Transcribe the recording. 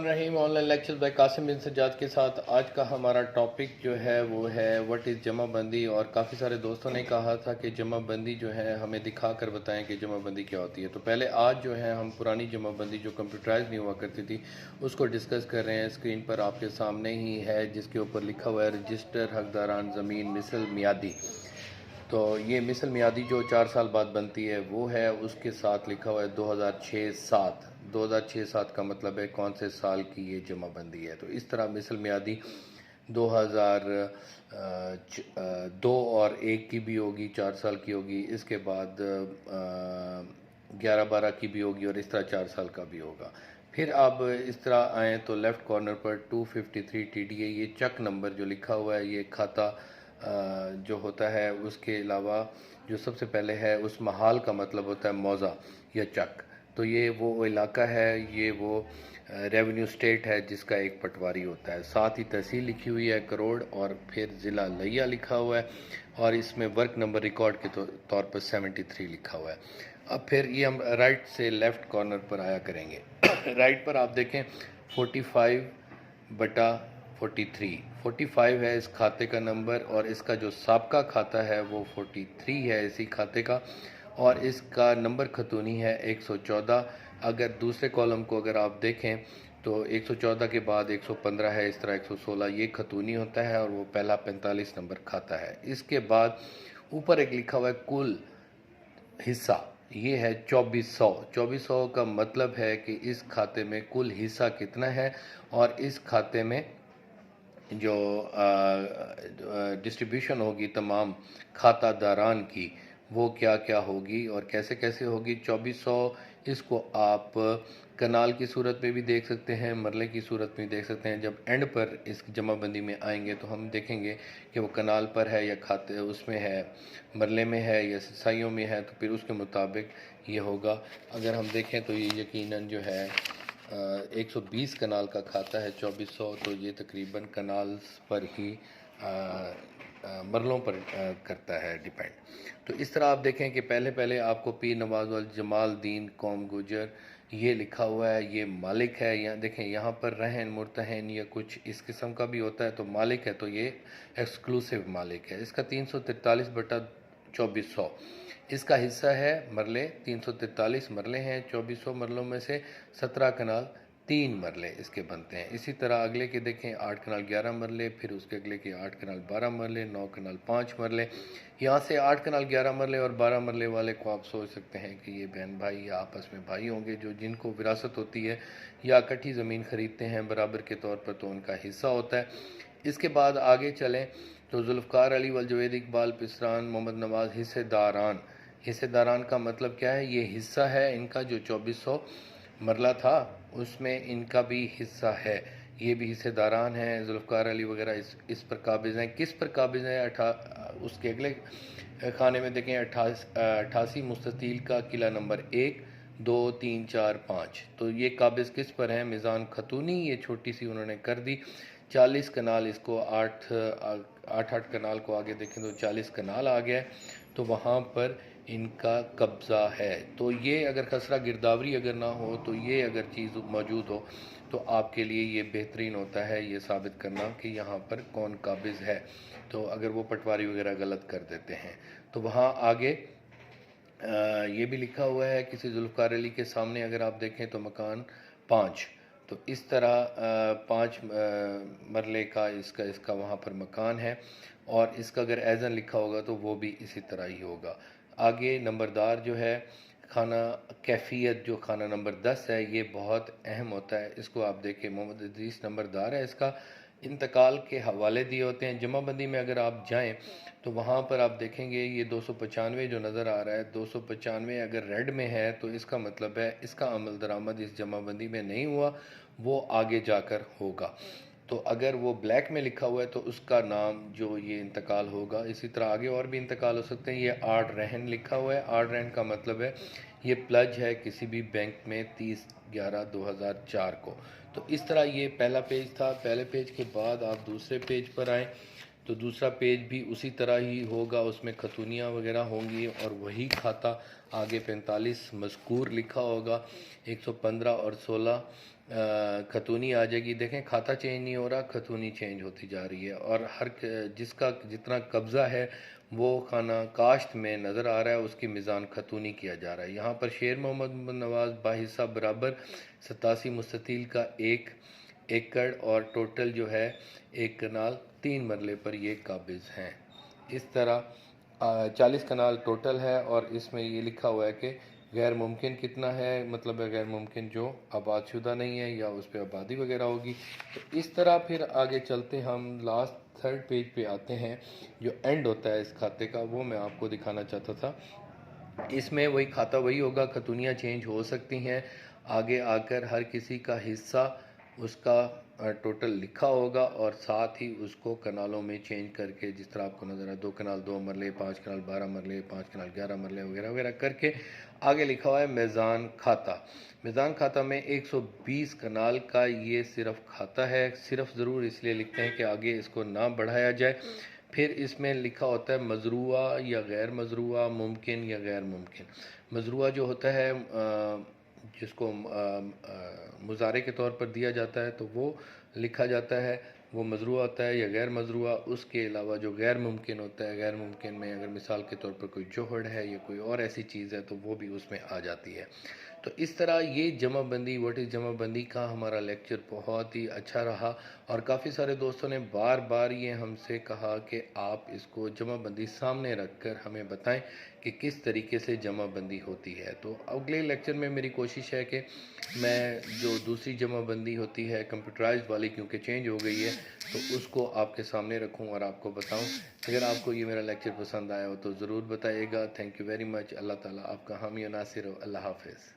रहीम online lecture bye Qasim बिन सज्जाद के साथ आज का हमारा टॉपिक जो है वो है व्हाट इज़ जमा बंदी। और काफ़ी सारे दोस्तों ने कहा था कि जमा बंदी जो है हमें दिखा कर बताएं कि जमा बंदी क्या होती है। तो पहले आज जो है हम पुरानी जमा बंदी जो कंप्यूटराइज नहीं हुआ करती थी उसको डिस्कस कर रहे हैं। स्क्रीन पर आपके सामने ही है जिसके ऊपर लिखा हुआ है रजिस्टर हकदारान ज़मीन मिसल मियादी। तो ये मिसल मियादी जो 4 साल बाद बनती है वो है, उसके साथ लिखा हुआ है 2006-7। 2006-7 का मतलब है कौन से साल की ये जमा बंदी है। तो इस तरह मिसल मियादी 2002 और 1 की भी होगी, 4 साल की होगी। इसके बाद 11-12 की भी होगी और इस तरह 4 साल का भी होगा। फिर आप इस तरह आएँ तो लेफ़्ट कॉर्नर पर 253 TDA ये चक नंबर जो लिखा हुआ है ये खाता जो होता है। उसके अलावा जो सबसे पहले है उस महाल का मतलब होता है मौज़ा या चक। तो ये वो इलाका है, ये वो रेवेन्यू स्टेट है जिसका एक पटवारी होता है। साथ ही तहसील लिखी हुई है करोड़ और फिर ज़िला लिया लिखा हुआ है और इसमें वर्क नंबर रिकॉर्ड के तौर पर 73 लिखा हुआ है। अब फिर ये हम राइट से लेफ़्ट कॉर्नर पर आया करेंगे। राइट पर आप देखें 45/43 45 है इस खाते का नंबर और इसका जो साबका खाता है वो 43 है इसी खाते का और इसका नंबर खतूनी है 114। अगर दूसरे कॉलम को अगर आप देखें तो 114 के बाद 115 है, इस तरह 116 ये खतूनी होता है और वो पहला 45 नंबर खाता है। इसके बाद ऊपर एक लिखा हुआ है कुल हिस्सा, ये है 2400। 2400 का मतलब है कि इस खाते में कुल हिस्सा कितना है और इस खाते में जो डिस्ट्रीब्यूशन होगी तमाम खातादारान की वो क्या क्या होगी और कैसे कैसे होगी। 2400 इसको आप कनाल की सूरत में भी देख सकते हैं, मरले की सूरत में देख सकते हैं। जब एंड पर इस जमाबंदी में आएंगे तो हम देखेंगे कि वो कनाल पर है या खाते उसमें है, मरले में है या सिसाइयों में है, तो फिर उसके मुताबिक ये होगा। अगर हम देखें तो ये यकीनन जो है 120 कनाल का खाता है 2400, तो ये तकरीबन कनाल्स पर ही मरलों पर करता है डिपेंड। तो इस तरह आप देखें कि पहले आपको पीर नवाज वल जमाल दीन कौम गुजर ये लिखा हुआ है, ये मालिक है। यहाँ देखें यहाँ पर रहन मुर्तहन या कुछ इस किस्म का भी होता है, तो मालिक है तो ये एक्सक्लूसिव मालिक है। इसका 343/2400 इसका हिस्सा है मरले। 343 मरले हैं, 2400 मरलों में से 17 कनाल 3 मरले इसके बनते हैं। इसी तरह अगले के देखें 8 कनाल 11 मरले, फिर उसके अगले के 8 कनाल 12 मरले, 9 कनाल 5 मरले। यहाँ से 8 कनाल 11 मरले और 12 मरले वाले को आप सोच सकते हैं कि ये बहन भाई या आपस में भाई होंगे जो जिनको विरासत होती है या इकट्ठी ज़मीन ख़रीदते हैं बराबर के तौर पर, तो उनका हिस्सा होता है। इसके बाद आगे चलें तो जुल्फ़कार अली वल जवेद इकबाल पिसरान मोहम्मद नवाज़ हिस्सेदारान। हिस्सेदारान का मतलब क्या है, ये हिस्सा है इनका जो 2400 मरला था उसमें इनका भी हिस्सा है, ये भी हिस्सेदारान हैं। जुल्फ़कार अली वगैरह इस पर काबिज़ हैं। किस पर काबिज़ हैं? उसके अगले खाने में देखें 88 मुस्ततील का किला नंबर 1, 2, 3, 4, 5। तो ये काबिज़ किस पर हैं? मिज़ान खतूनी, ये छोटी सी उन्होंने कर दी। 40 कनाल इसको 8 कनाल को आगे देखें तो 40 कनाल आ गया, तो वहाँ पर इनका कब्ज़ा है। तो ये अगर खसरा गिरदावरी अगर ना हो तो ये अगर चीज़ मौजूद हो तो आपके लिए ये बेहतरीन होता है ये साबित करना कि यहाँ पर कौन काबिज़ है। तो अगर वो पटवारी वगैरह गलत कर देते हैं तो वहाँ आगे ये भी लिखा हुआ है किसी जुल्फ़कार अली के सामने अगर आप देखें तो मकान 5। तो इस तरह 5 मरले का इसका वहाँ पर मकान है और इसका अगर एज़न लिखा होगा तो वो भी इसी तरह ही होगा। आगे नंबरदार जो है खाना कैफियत जो खाना नंबर 10 है ये बहुत अहम होता है। इसको आप देखें मोहम्मद अजीज़ नंबरदार है, इसका इंतकाल के हवाले दिए होते हैं। जमाबंदी में अगर आप जाएं तो वहाँ पर आप देखेंगे ये 295 जो नज़र आ रहा है, 295 अगर रेड में है तो इसका मतलब है इसका अमल दरामद इस जमाबंदी में नहीं हुआ, वो आगे जाकर होगा। तो अगर वो ब्लैक में लिखा हुआ है तो उसका नाम जो ये इंतकाल होगा। इसी तरह आगे और भी इंतकाल हो सकते हैं। ये आड़ रहन लिखा हुआ है, आड़ रहन का मतलब है ये प्लज है किसी भी बैंक में 30/11/2004 को। तो इस तरह ये पहला पेज था। पहले पेज के बाद आप दूसरे पेज पर आएँ तो दूसरा पेज भी उसी तरह ही होगा, उसमें खतूनियाँ वगैरह होंगी और वही खाता आगे 45 मज़कूर लिखा होगा। 115 और 16 खतूनी आ जाएगी। देखें खाता चेंज नहीं हो रहा, खतूनी चेंज होती जा रही है, और हर जिसका जितना कब्ज़ा है वो खाना काश्त में नज़र आ रहा है, उसकी मीज़ान खतूनी किया जा रहा है। यहाँ पर शेर मोहम्मद नवाज़ बाहिस्सा बराबर 87 मुस्ततील का 1 एकड़ और टोटल जो है 1 कनाल 3 मरले पर ये काबिज़ हैं। इस तरह 40 कनाल टोटल है, और इसमें ये लिखा हुआ है कि गैर मुमकिन कितना है, मतलब है गैर मुमकिन जो आबाद शुदा नहीं है या उस पर आबादी वगैरह होगी। तो इस तरह फिर आगे चलते हम लास्ट थर्ड पेज पे आते हैं, जो एंड होता है इस खाते का, वो मैं आपको दिखाना चाहता था। इसमें वही खाता वही होगा, खतूनियाँ चेंज हो सकती हैं, आगे आकर हर किसी का हिस्सा उसका टोटल लिखा होगा, और साथ ही उसको कनालों में चेंज करके, जिस तरह आपको नज़र है 2 कनाल 2 मरले, 5 कनाल 12 मरले, 5 कनाल 11 मरले वगैरह वगैरह करके आगे लिखा हुआ है मीज़ान खाता। मीज़ान खाता में 120 कनाल का ये सिर्फ खाता है, सिर्फ ज़रूर इसलिए लिखते हैं कि आगे इसको ना बढ़ाया जाए। फिर इसमें लिखा होता है मज़रूआ या गैर मज़रूआ, मुमकिन या गैर मुमकिन। मज़रूआ जो होता है जिसको मुज़ारे के तौर पर दिया जाता है, तो वो लिखा जाता है, वो मज़रूआ होता है या गैर मज़रूआ। उसके अलावा जो गैर मुमकिन होता है, गैर मुमकिन में अगर मिसाल के तौर पर कोई जोहड़ है या कोई और ऐसी चीज़ है तो वो भी उसमें आ जाती है। तो इस तरह ये जमा बंदी, व्हाट इज़ जमा बंदी का हमारा लेक्चर बहुत ही अच्छा रहा, और काफ़ी सारे दोस्तों ने बार बार ये हमसे कहा कि आप इसको जमा बंदी सामने रख कर हमें बताएं कि किस तरीके से जमा बंदी होती है। तो अगले लेक्चर में मेरी कोशिश है कि मैं जो दूसरी जमा बंदी होती है कंप्यूटराइज्ड वाली, क्योंकि चेंज हो गई है, तो उसको आपके सामने रखूं और आपको बताऊं। अगर आपको ये मेरा लेक्चर पसंद आया हो तो ज़रूर बताइएगा। Thank you very much. Allah ताला आपका हामी और नासिर हो। अल्लाह हाफ़िज़।